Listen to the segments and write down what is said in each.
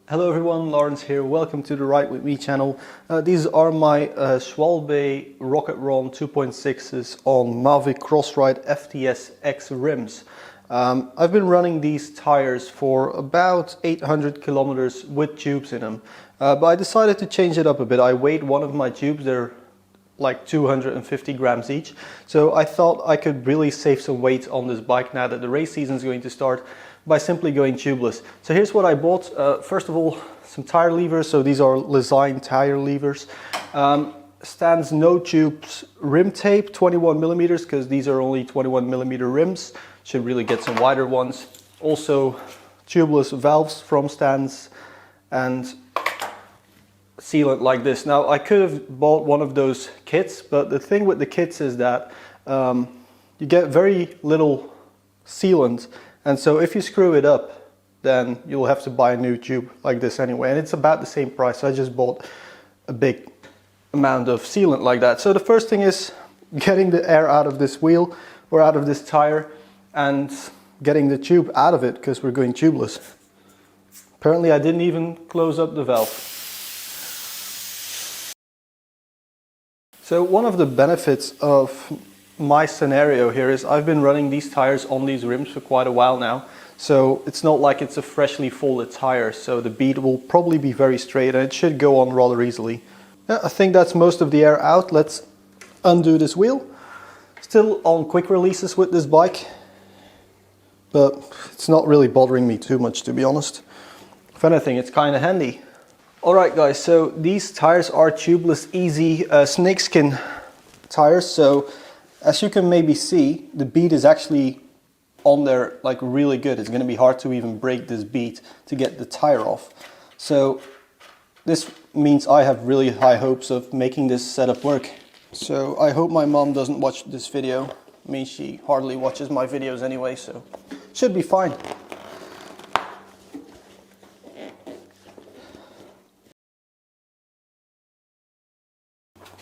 Hello everyone, Lawrence here. Welcome to the Ride With Me channel. These are my Schwalbe Rocket Ron 2.6s on Mavic Crossride FTS X rims. I've been running these tires for about 800 kilometers with tubes in them, but I decided to change it up a bit. I weighed one of my tubes, they're like 250 grams each, so I thought I could really save some weight on this bike now that the race season is going to start by simply going tubeless. So here's what I bought. First of all, some tire levers. So these are Lesign tire levers. Stands no tubes rim tape, 21 millimeters, because these are only 21 millimeter rims. Should really get some wider ones. Also tubeless valves from Stands and sealant like this. Now I could have bought one of those kits, but the thing with the kits is that you get very little sealant. And so if you screw it up, then you'll have to buy a new tube like this anyway. And it's about the same price. I just bought a big amount of sealant like that. So the first thing is getting the air out of this wheel or out of this tire and getting the tube out of it, because we're going tubeless. Apparently I didn't even close up the valve. So one of the benefits of my scenario here is I've been running these tires on these rims for quite a while now, so it's not like it's a freshly folded tire, so the bead will probably be very straight and it should go on rather easily. Yeah, I think that's most of the air out. Let's undo this wheel. Still on quick releases with this bike, but it's not really bothering me too much, to be honest. If anything, it's kind of handy. Alright guys, so these tires are tubeless easy snakeskin tires, so as you can maybe see, the bead is actually on there like really good. It's going to be hard to even break this bead to get the tire off. So this means I have really high hopes of making this setup work. So I hope my mom doesn't watch this video. I mean, she hardly watches my videos anyway, so should be fine.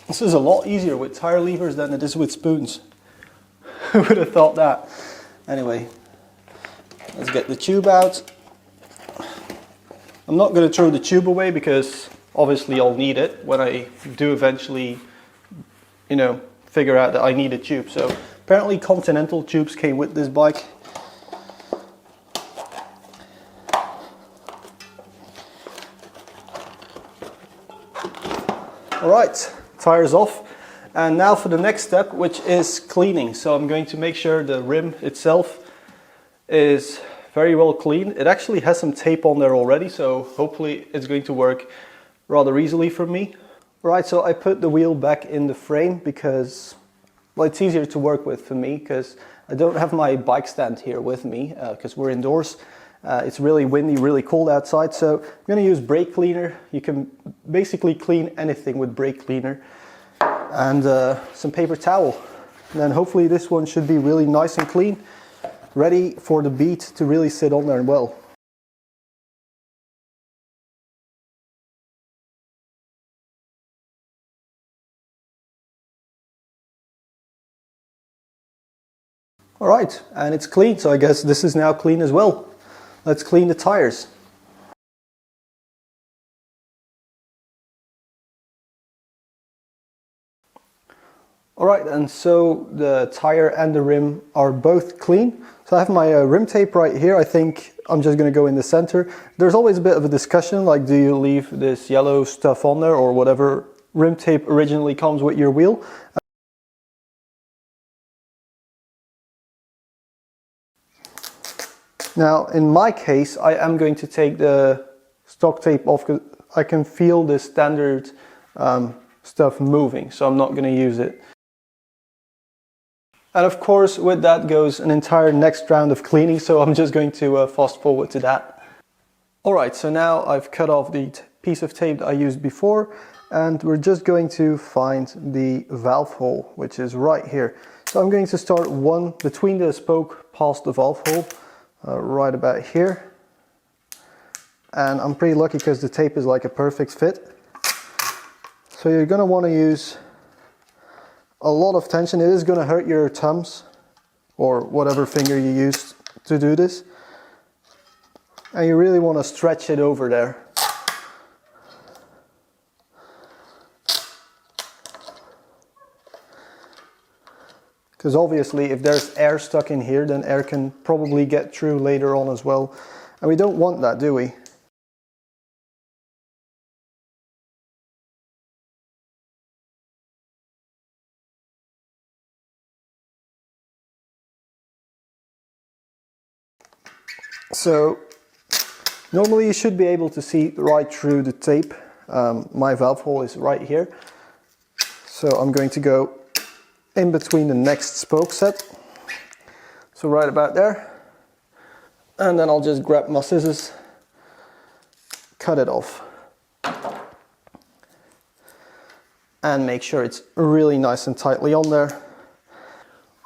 This is a lot easier with tire levers than it is with spoons. Who would have thought that? Anyway, let's get the tube out. I'm not going to throw the tube away because obviously I'll need it when I do eventually, figure out that I need a tube. So apparently Continental tubes came with this bike. All right. Tires off, and now for the next step, which is cleaning. So I'm going to make sure the rim itself is very well clean. It actually has some tape on there already, so hopefully it's going to work rather easily for me. Right, so I put the wheel back in the frame because, well, it's easier to work with for me because I don't have my bike stand here with me because we're indoors. It's really windy, really cold outside, so I'm going to use brake cleaner. You can basically clean anything with brake cleaner, and some paper towel. And then hopefully this one should be really nice and clean, ready for the bead to really sit on there well. Alright, and it's clean, so I guess this is now clean as well. Let's clean the tires. Alright, and so the tire and the rim are both clean. So I have my rim tape right here. I think I'm just going to go in the center. There's always a bit of a discussion, like do you leave this yellow stuff on there or whatever rim tape originally comes with your wheel. Now, in my case, I am going to take the stock tape off because I can feel the standard stuff moving, so I'm not going to use it. And of course, with that goes an entire next round of cleaning, so I'm just going to fast forward to that. Alright, so now I've cut off the piece of tape that I used before, and we're just going to find the valve hole, which is right here. So I'm going to start one between the spoke past the valve hole. Right about here, and I'm pretty lucky because the tape is like a perfect fit. So you're going to want to use a lot of tension. It is going to hurt your thumbs or whatever finger you use to do this. And you really want to stretch it over there. Because obviously if there's air stuck in here, then air can probably get through later on as well. And we don't want that, do we? So normally you should be able to see right through the tape. My valve hole is right here. So I'm going to go in between the next spoke set. So right about there. And then I'll just grab my scissors, cut it off. And make sure it's really nice and tightly on there.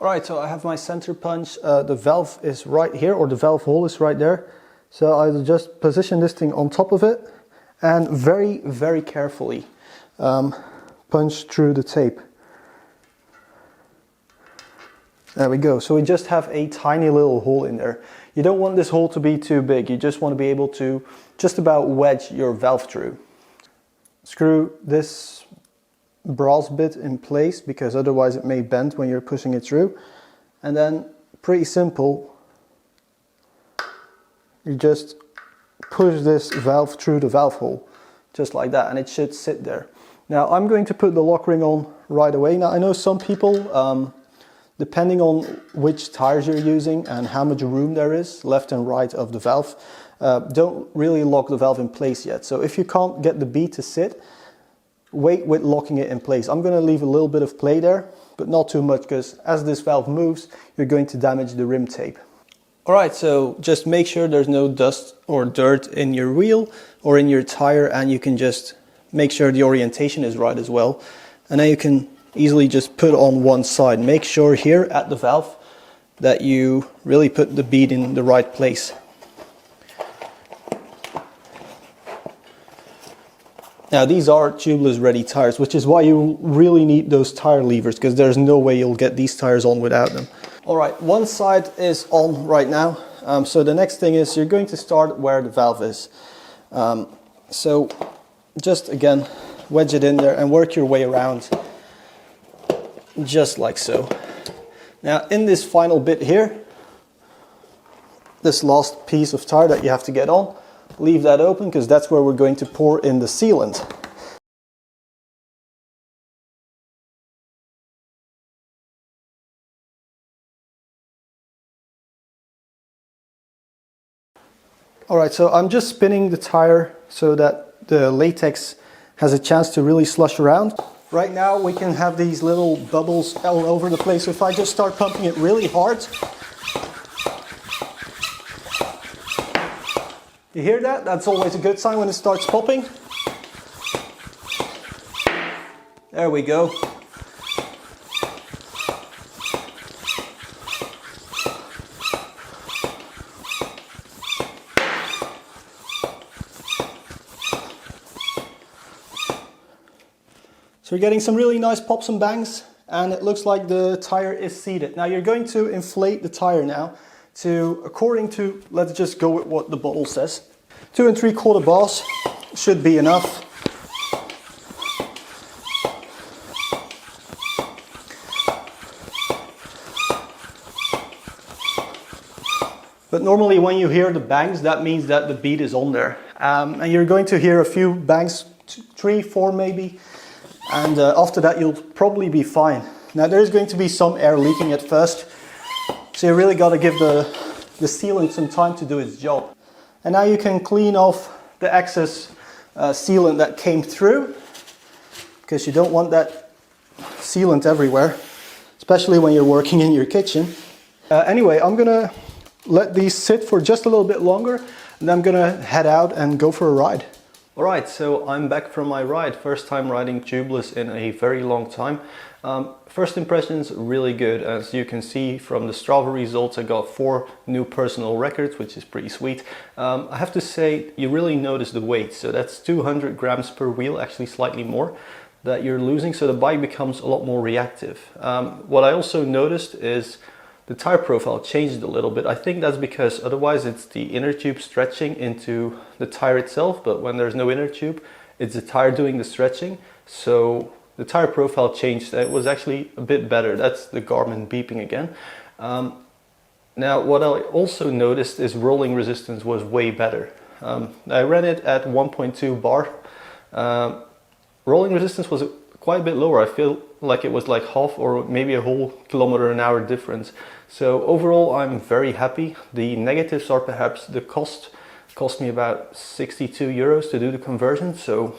Alright, so I have my center punch. The valve is right here, or the valve hole is right there. So I'll just position this thing on top of it and very, very carefully punch through the tape. There we go. So we just have a tiny little hole in there. You don't want this hole to be too big. You just want to be able to just about wedge your valve through. Screw this brass bit in place because otherwise it may bend when you're pushing it through. And then, pretty simple, you just push this valve through the valve hole, just like that, and it should sit there. Now I'm going to put the lock ring on right away. Now I know some people, depending on which tires you're using and how much room there is left and right of the valve, don't really lock the valve in place yet. So if you can't get the bead to sit, wait with locking it in place. I'm going to leave a little bit of play there, but not too much, because as this valve moves, you're going to damage the rim tape. Alright, so just make sure there's no dust or dirt in your wheel or in your tire, and you can just make sure the orientation is right as well. And then you can easily just put on one side. Make sure here at the valve that you really put the bead in the right place. Now these are tubeless ready tires, which is why you really need those tire levers, because there's no way you'll get these tires on without them. Alright, one side is on right now. So the next thing is you're going to start where the valve is. So just again, wedge it in there and work your way around, just like so. Now in this final bit here, this last piece of tire that you have to get on, leave that open because that's where we're going to pour in the sealant. Alright, so I'm just spinning the tire so that the latex has a chance to really slush around. Right now we can have these little bubbles all over the place. So if I just start pumping it really hard, you hear that? That's always a good sign when it starts popping. There we go. So you're getting some really nice pops and bangs, and it looks like the tire is seated. Now you're going to inflate the tire now to, according to, let's just go with what the bottle says. 2 3/4 bars should be enough. But normally when you hear the bangs, that means that the bead is on there. And you're going to hear a few bangs, 3, 4 maybe. And after that you'll probably be fine. Now there is going to be some air leaking at first, so you really got to give the sealant some time to do its job. And now you can clean off the excess sealant that came through, because you don't want that sealant everywhere, especially when you're working in your kitchen. Anyway, I'm gonna let these sit for just a little bit longer, and I'm gonna head out and go for a ride. Alright, so I'm back from my ride. First time riding tubeless in a very long time. First impressions, really good. As you can see from the Strava results, I got 4 new personal records, which is pretty sweet. I have to say, you really notice the weight. So that's 200 grams per wheel, actually slightly more, that you're losing. So the bike becomes a lot more reactive. What I also noticed is the tire profile changed a little bit. I think that's because otherwise it's the inner tube stretching into the tire itself, but when there's no inner tube, it's the tire doing the stretching. So the tire profile changed. It was actually a bit better. That's the Garmin beeping again. Now what I also noticed is rolling resistance was way better. I ran it at 1.2 bar. Rolling resistance was quite a bit lower. I feel like it was like half or maybe a whole kilometer an hour difference. So overall I'm very happy. The negatives are perhaps the cost me about 62 euros to do the conversion. So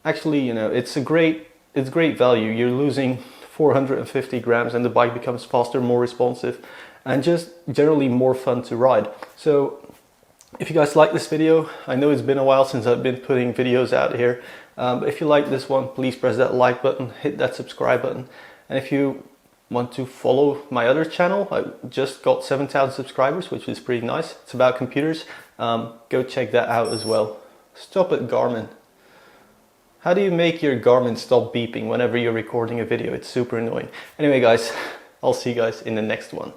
actually, you know, it's great value. You're losing 450 grams and the bike becomes faster, more responsive, and just generally more fun to ride. So if you guys like this video, I know it's been a while since I've been putting videos out here, but if you like this one, please press that like button, hit that subscribe button, and if you want to follow my other channel, I just got 7,000 subscribers, which is pretty nice. It's about computers. Go check that out as well. Stop it, Garmin. How do you make your Garmin stop beeping whenever you're recording a video? It's super annoying. Anyway guys, I'll see you guys in the next one.